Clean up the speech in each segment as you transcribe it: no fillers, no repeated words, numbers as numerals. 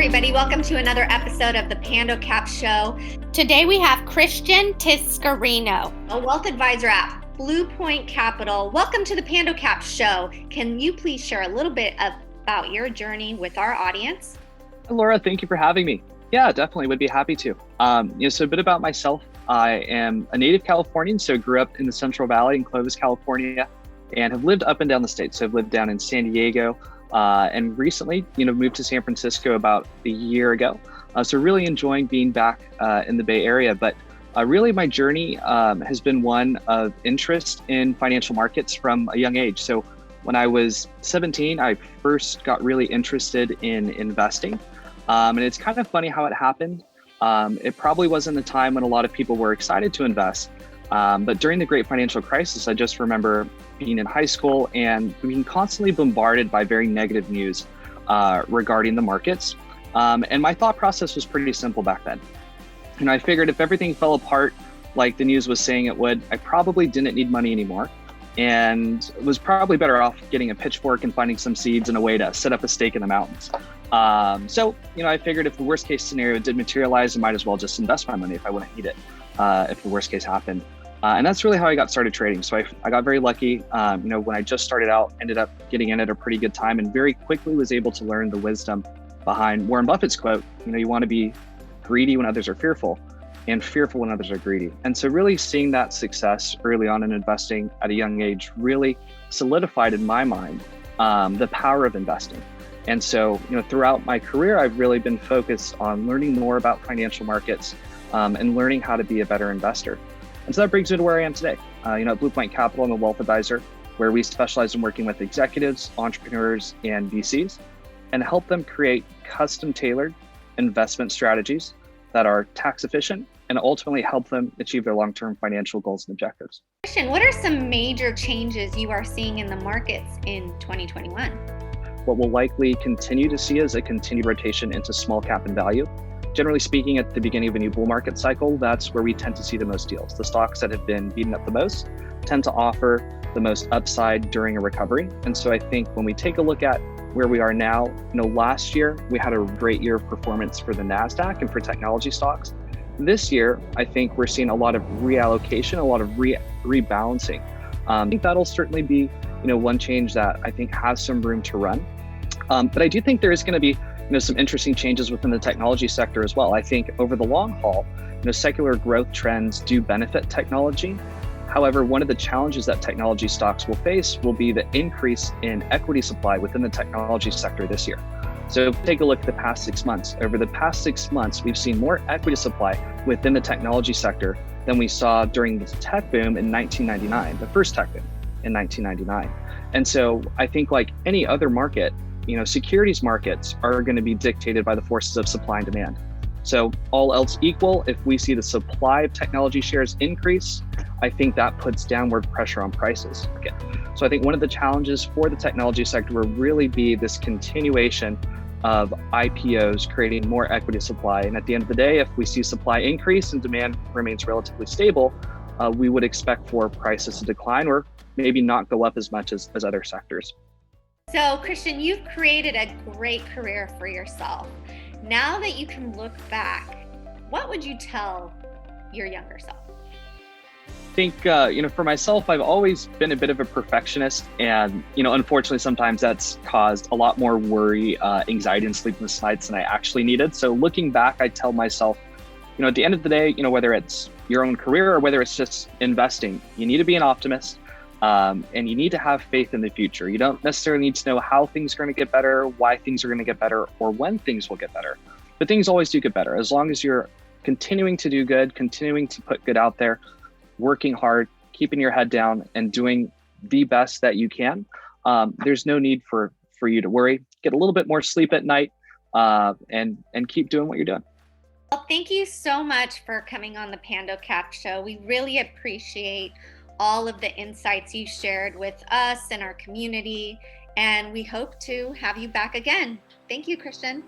everybody. Welcome to another episode of the Pandocap Show. Today we have Christian Tiscareno, a wealth advisor at Blue Pointe Capital. Welcome to the Pandocap Show. Can you please share a little bit about your journey with our audience? Laura, thank you for having me. Yeah, definitely would be happy to. So a bit about myself. I am a native Californian, so grew up in the Central Valley in Clovis, California, and have lived up and down the state. So I've lived down in San Diego, and recently, moved to San Francisco about a year ago. So really enjoying being back in the Bay Area. But really my journey has been one of interest in financial markets from a young age. So when I was 17, I first got really interested in investing. And it's kind of funny how it happened. It probably wasn't a time when a lot of people were excited to invest. But during the great financial crisis, I just remember being in high school and being constantly bombarded by very negative news regarding the markets. And my thought process was pretty simple back then. And I figured if everything fell apart like the news was saying it would, I probably didn't need money anymore and was probably better off getting a pitchfork and finding some seeds and a way to set up a stake in the mountains. So I figured if the worst case scenario did materialize, I might as well just invest my money if I wouldn't need it, if the worst case happened. And that's really how I got started trading. So I got very lucky. When I just started out, ended up getting in at a pretty good time and very quickly was able to learn the wisdom behind Warren Buffett's quote, you want to be greedy when others are fearful and fearful when others are greedy. And so really seeing that success early on in investing at a young age really solidified in my mind the power of investing. And so, throughout my career, I've really been focused on learning more about financial markets and learning how to be a better investor. And so that brings me to where I am today. At Blue Pointe Capital, I'm a wealth advisor where we specialize in working with executives, entrepreneurs, and VCs and help them create custom tailored investment strategies that are tax efficient and ultimately help them achieve their long-term financial goals and objectives. Christian, what are some major changes you are seeing in the markets in 2021? What we'll likely continue to see is a continued rotation into small cap and value. Generally speaking, at the beginning of a new bull market cycle, that's where we tend to see the most deals. The stocks that have been beaten up the most tend to offer the most upside during a recovery. And so I think when we take a look at where we are now, last year we had a great year of performance for the NASDAQ and for technology stocks. This year, I think we're seeing a lot of reallocation, a lot of rebalancing. I think that'll certainly be, one change that I think has some room to run. But I do think there is going to be, some interesting changes within the technology sector as well. I think over the long haul, secular growth trends do benefit technology. However, one of the challenges that technology stocks will face will be the increase in equity supply within the technology sector this year. So take a look at the past 6 months. Over the past 6 months, we've seen more equity supply within the technology sector than we saw during the tech boom in 1999, the first tech boom in 1999. And so I think like any other market, securities markets are going to be dictated by the forces of supply and demand. So all else equal, if we see the supply of technology shares increase, I think that puts downward pressure on prices. Okay. So I think one of the challenges for the technology sector will really be this continuation of IPOs creating more equity supply. And at the end of the day, if we see supply increase and demand remains relatively stable, we would expect for prices to decline or maybe not go up as much as other sectors. So Christian, you've created a great career for yourself. Now that you can look back, what would you tell your younger self? I think, for myself, I've always been a bit of a perfectionist. And, unfortunately, sometimes that's caused a lot more worry, anxiety, and sleepless nights than I actually needed. So looking back, I tell myself, at the end of the day, whether it's your own career or whether it's just investing, you need to be an optimist. And you need to have faith in the future. You don't necessarily need to know how things are going to get better, why things are going to get better, or when things will get better. But things always do get better. As long as you're continuing to do good, continuing to put good out there, working hard, keeping your head down, and doing the best that you can, there's no need for you to worry. Get a little bit more sleep at night and keep doing what you're doing. Well, thank you so much for coming on the Pandocap Show. We really appreciate all of the insights you shared with us and our community, and we hope to have you back again. Thank you, Christian.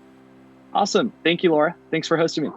Awesome. Thank you, Laura. Thanks for hosting me.